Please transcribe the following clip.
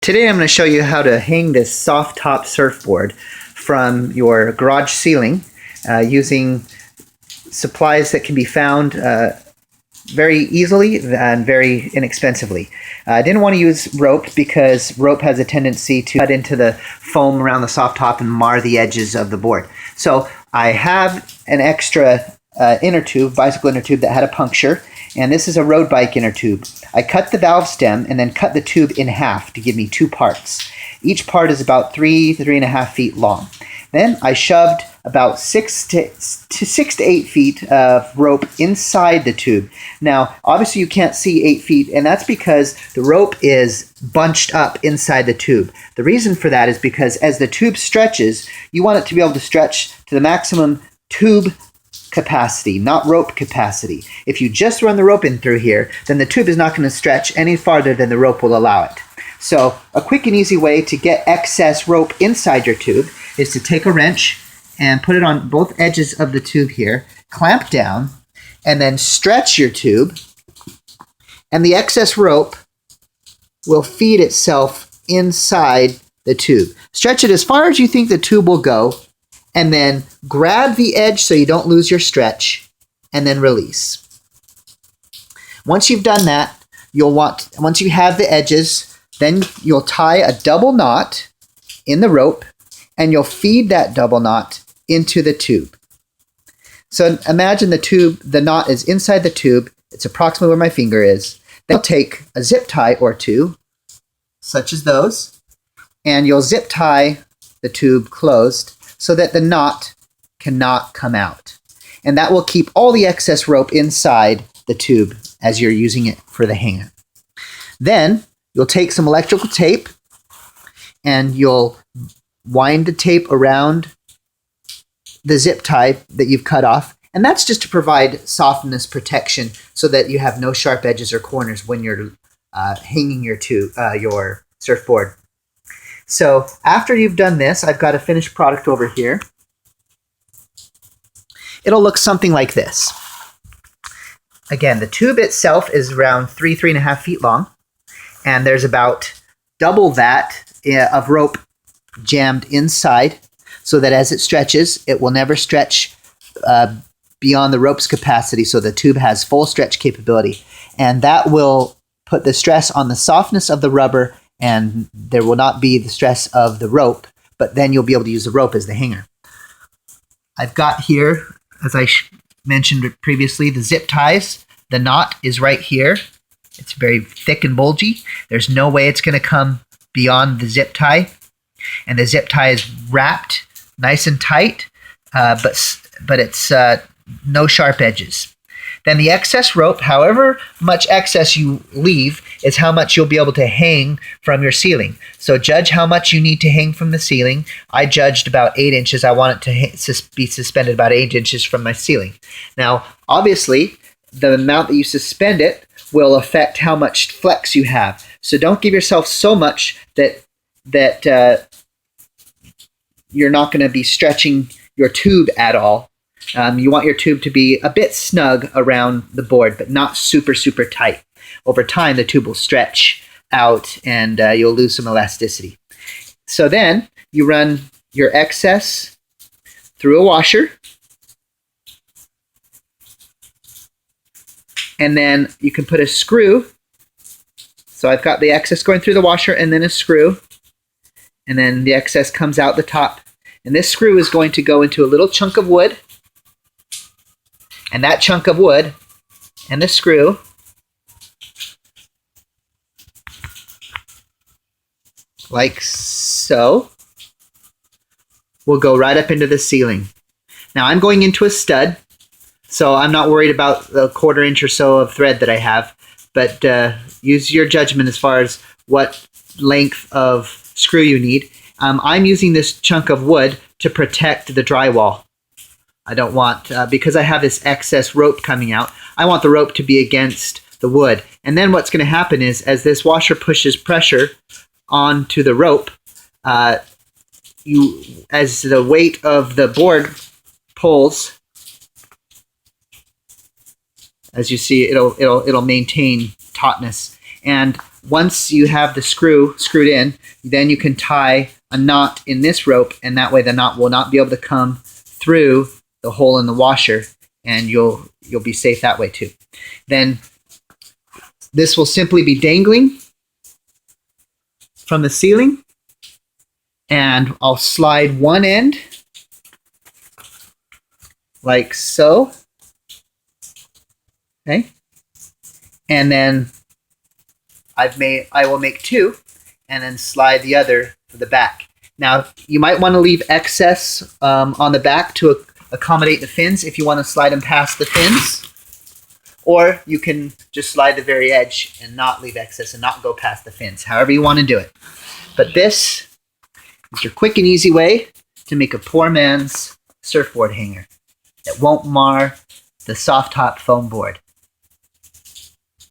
Today I'm going to show you how to hang this soft top surfboard from your garage ceiling using supplies that can be found very easily and very inexpensively. I didn't want to use rope because rope has a tendency to cut into the foam around the soft top and mar the edges of the board. So I have an extra inner tube, bicycle inner tube that had a puncture, and this is a road bike inner tube. I cut the valve stem and then cut the tube in half to give me two parts. Each part is about 3 to 3.5 feet long. Then I shoved about 6 to 8 feet of rope inside the tube. Now, obviously you can't see 8 feet, and that's because the rope is bunched up inside the tube. The reason for that is because as the tube stretches, you want it to be able to stretch to the maximum tube capacity, not rope capacity. If you just run the rope in through here, then the tube is not going to stretch any farther than the rope will allow it. So a quick and easy way to get excess rope inside your tube is to take a wrench and put it on both edges of the tube here, clamp down, and then stretch your tube, and the excess rope will feed itself inside the tube. Stretch it as far as you think the tube will go, and then grab the edge so you don't lose your stretch, and then release. Once you've done that, once you have the edges, then you'll tie a double knot in the rope, and you'll feed that double knot into the tube. So imagine the knot is inside the tube. It's approximately where my finger is. Then you'll take a zip tie or two, such as those, and you'll zip tie the tube closed so that the knot cannot come out. And that will keep all the excess rope inside the tube as you're using it for the hanger. Then you'll take some electrical tape and you'll wind the tape around the zip tie that you've cut off. And that's just to provide softness protection so that you have no sharp edges or corners when you're hanging your surfboard. So after you've done this, I've got a finished product over here. It'll look something like this. Again, the tube itself is around 3.5 feet long, and there's about double that of rope jammed inside so that as it stretches, it will never stretch beyond the rope's capacity, so the tube has full stretch capability. And that will put the stress on the softness of the rubber, and there will not be the stress of the rope, but then you'll be able to use the rope as the hanger. I've got here, as I mentioned previously, the zip ties. The knot is right here. It's very thick and bulgy. There's no way it's going to come beyond the zip tie. And the zip tie is wrapped nice and tight, but it's no sharp edges. Then the excess rope, however much excess you leave, is how much you'll be able to hang from your ceiling. So judge how much you need to hang from the ceiling. I judged about 8 inches. I want it to be suspended about 8 inches from my ceiling. Now, obviously, the amount that you suspend it will affect how much flex you have. So don't give yourself so much that you're not going to be stretching your tube at all. You want your tube to be a bit snug around the board, but not super, super tight. Over time, the tube will stretch out and you'll lose some elasticity. So then you run your excess through a washer, and then you can put a screw. So I've got the excess going through the washer and then a screw, and then the excess comes out the top. And this screw is going to go into a little chunk of wood, and that chunk of wood and the screw like so will go right up into the ceiling. Now I'm going into a stud, so I'm not worried about the 1/4 inch or so of thread that I have, but use your judgment as far as what length of screw you need. I'm using this chunk of wood to protect the drywall. I don't want, because I have this excess rope coming out, I want the rope to be against the wood. And then what's going to happen is, as this washer pushes pressure onto the rope, as the weight of the board pulls, as you see, it'll maintain tautness. And once you have the screw screwed in, then you can tie a knot in this rope, and that way the knot will not be able to come through the hole in the washer, and you'll be safe that way too. Then this will simply be dangling from the ceiling, and I'll slide one end like so. Okay, and then I will make two, and then slide the other to the back. Now you might want to leave excess on the back to accommodate the fins if you want to slide them past the fins, or you can just slide the very edge and not leave excess and not go past the fins, however you want to do it. But this is your quick and easy way to make a poor man's surfboard hanger that won't mar the soft top foam board.